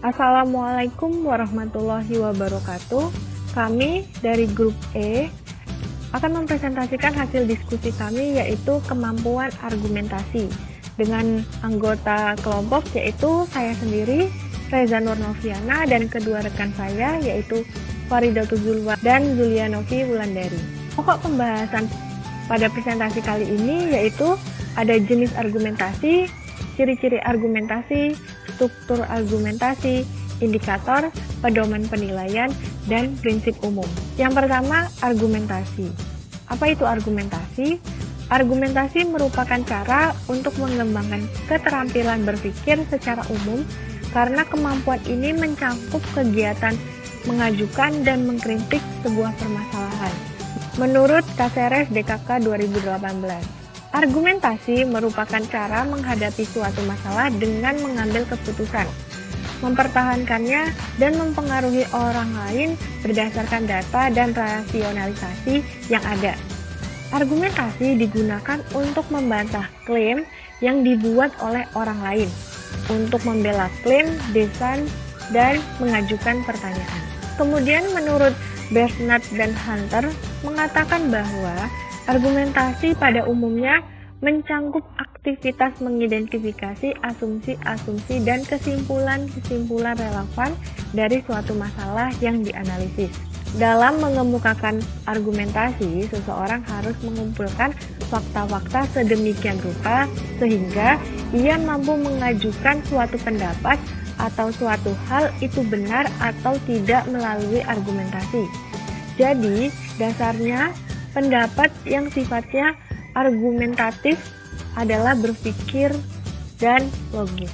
Assalamualaikum warahmatullahi wabarakatuh. Kami dari grup E akan mempresentasikan hasil diskusi kami, yaitu kemampuan argumentasi dengan anggota kelompok, yaitu saya sendiri, Reza Nurnoviana, dan kedua rekan saya, yaitu Faridatul Zulwa dan Zulianovi Wulandari. Pokok pembahasan pada presentasi kali ini yaitu ada jenis argumentasi, ciri-ciri argumentasi, struktur argumentasi, indikator, pedoman penilaian, dan prinsip umum. Yang pertama, argumentasi. Apa itu argumentasi? Argumentasi merupakan cara untuk mengembangkan keterampilan berpikir secara umum karena kemampuan ini mencakup kegiatan mengajukan dan mengkritik sebuah permasalahan. Menurut Caceres DKK 2018. Argumentasi merupakan cara menghadapi suatu masalah dengan mengambil keputusan, mempertahankannya, dan mempengaruhi orang lain berdasarkan data dan rasionalisasi yang ada. Argumentasi digunakan untuk membantah klaim yang dibuat oleh orang lain, untuk membela klaim, defense, dan mengajukan pertanyaan. Kemudian menurut Bernard dan Hunter mengatakan bahwa argumentasi pada umumnya mencangkup aktivitas mengidentifikasi asumsi-asumsi dan kesimpulan-kesimpulan relevan dari suatu masalah yang dianalisis. Dalam mengemukakan argumentasi, seseorang harus mengumpulkan fakta-fakta sedemikian rupa sehingga ia mampu mengajukan suatu pendapat atau suatu hal itu benar atau tidak melalui argumentasi. Jadi, dasarnya pendapat yang sifatnya argumentatif adalah berpikir dan logis.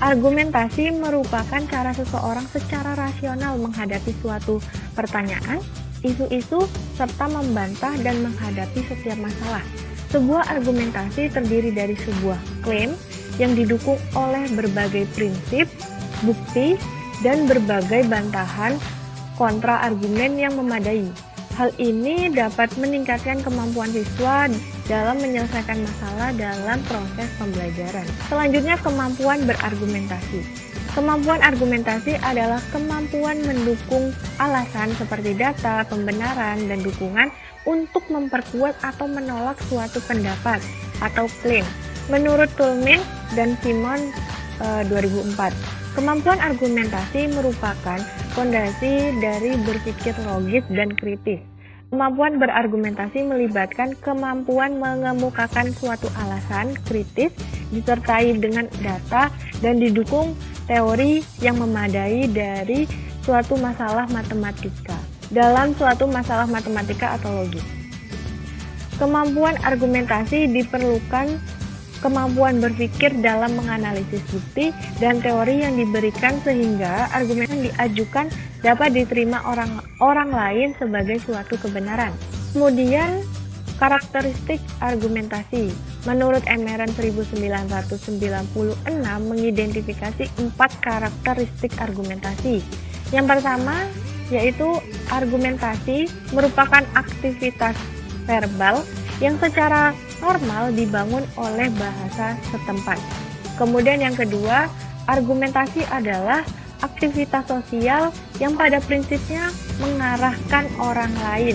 Argumentasi merupakan cara seseorang secara rasional menghadapi suatu pertanyaan, isu-isu, serta membantah dan menghadapi setiap masalah. Sebuah argumentasi terdiri dari sebuah klaim yang didukung oleh berbagai prinsip, bukti, dan berbagai bantahan kontra argumen yang memadai. Hal ini dapat meningkatkan kemampuan siswa dalam menyelesaikan masalah dalam proses pembelajaran. Selanjutnya, kemampuan berargumentasi. Kemampuan argumentasi adalah kemampuan mendukung alasan seperti data, pembenaran, dan dukungan untuk memperkuat atau menolak suatu pendapat atau klaim. Menurut Toulmin dan Simon 2004, kemampuan argumentasi merupakan fondasi dari berpikir logis dan kritis. Kemampuan berargumentasi melibatkan kemampuan mengemukakan suatu alasan kritis disertai dengan data dan didukung teori yang memadai dari suatu masalah matematika dalam suatu masalah matematika atau logis. Kemampuan argumentasi diperlukan kemampuan berpikir dalam menganalisis bukti dan teori yang diberikan sehingga argumen yang diajukan dapat diterima orang lain sebagai suatu kebenaran. Kemudian, karakteristik argumentasi. Menurut Emeran 1996 mengidentifikasi 4 karakteristik argumentasi. Yang pertama, yaitu argumentasi merupakan aktivitas verbal yang secara normal dibangun oleh bahasa setempat. Kemudian yang kedua, argumentasi adalah aktivitas sosial yang pada prinsipnya mengarahkan orang lain.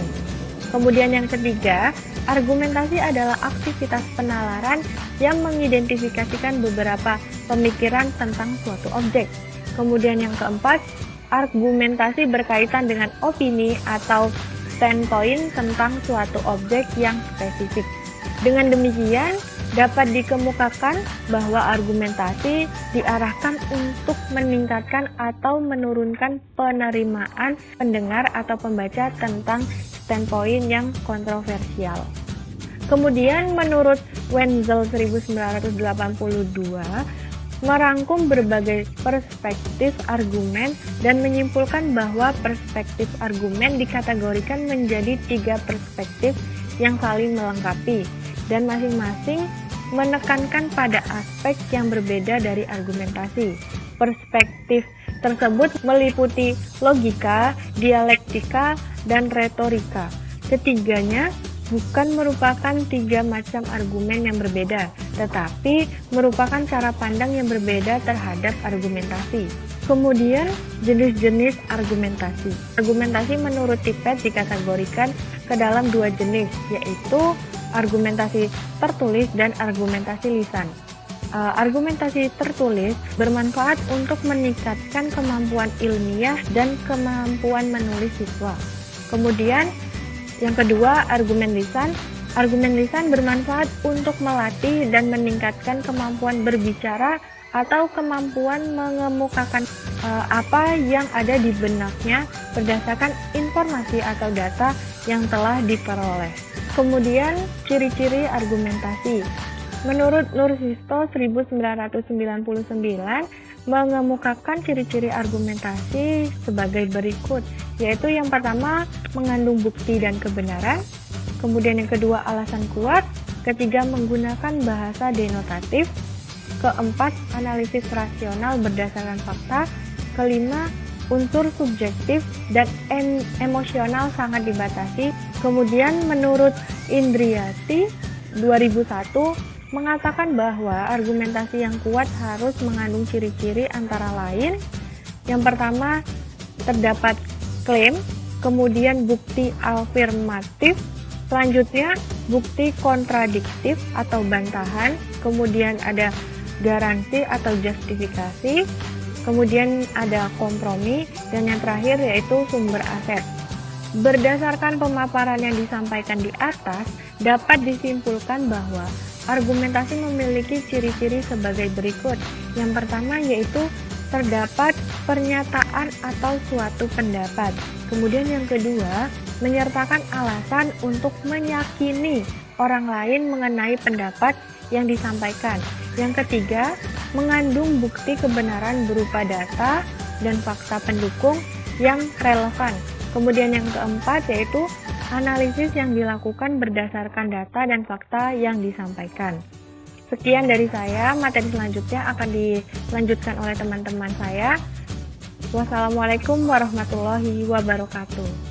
Kemudian yang ketiga, argumentasi adalah aktivitas penalaran yang mengidentifikasikan beberapa pemikiran tentang suatu objek. Kemudian yang keempat, argumentasi berkaitan dengan opini atau standpoint tentang suatu objek yang spesifik. Dengan demikian, dapat dikemukakan bahwa argumentasi diarahkan untuk meningkatkan atau menurunkan penerimaan pendengar atau pembaca tentang standpoint yang kontroversial. Kemudian menurut Wenzel 1982, merangkum berbagai perspektif argumen dan menyimpulkan bahwa perspektif argumen dikategorikan menjadi 3 perspektif yang saling melengkapi dan masing-masing menekankan pada aspek yang berbeda dari argumentasi. Perspektif tersebut meliputi logika, dialektika, dan retorika. Ketiganya bukan merupakan tiga macam argumen yang berbeda, tetapi merupakan cara pandang yang berbeda terhadap argumentasi. Kemudian, jenis-jenis argumentasi. Argumentasi menurut Tippett dikategorikan ke dalam dua jenis, yaitu argumentasi tertulis dan argumentasi lisan. Argumentasi tertulis bermanfaat untuk meningkatkan kemampuan ilmiah dan kemampuan menulis siswa. Kemudian, yang kedua, argumen lisan. Argumen lisan bermanfaat untuk melatih dan meningkatkan kemampuan berbicara atau kemampuan mengemukakan apa yang ada di benaknya berdasarkan informasi atau data yang telah diperoleh. Kemudian, ciri-ciri argumentasi. Menurut Nursisto 1999, mengemukakan ciri-ciri argumentasi sebagai berikut, yaitu yang pertama, mengandung bukti dan kebenaran. Kemudian yang kedua, alasan kuat. Ketiga, menggunakan bahasa denotatif. Keempat, analisis rasional berdasarkan fakta. Kelima, unsur subjektif dan emosional sangat dibatasi. Kemudian menurut Indriati 2001 mengatakan bahwa argumentasi yang kuat harus mengandung ciri-ciri antara lain. Yang pertama, terdapat klaim, kemudian bukti afirmatif, selanjutnya bukti kontradiktif atau bantahan, kemudian ada garansi atau justifikasi, kemudian ada kompromi, dan yang terakhir yaitu sumber aset. Berdasarkan pemaparan yang disampaikan di atas, dapat disimpulkan bahwa argumentasi memiliki ciri-ciri sebagai berikut. Yang pertama yaitu terdapat pernyataan atau suatu pendapat. Kemudian yang kedua, menyertakan alasan untuk meyakini orang lain mengenai pendapat yang disampaikan. Yang ketiga, mengandung bukti kebenaran berupa data dan fakta pendukung yang relevan. Kemudian yang keempat yaitu analisis yang dilakukan berdasarkan data dan fakta yang disampaikan. Sekian dari saya, materi selanjutnya akan dilanjutkan oleh teman-teman saya. Wassalamualaikum warahmatullahi wabarakatuh.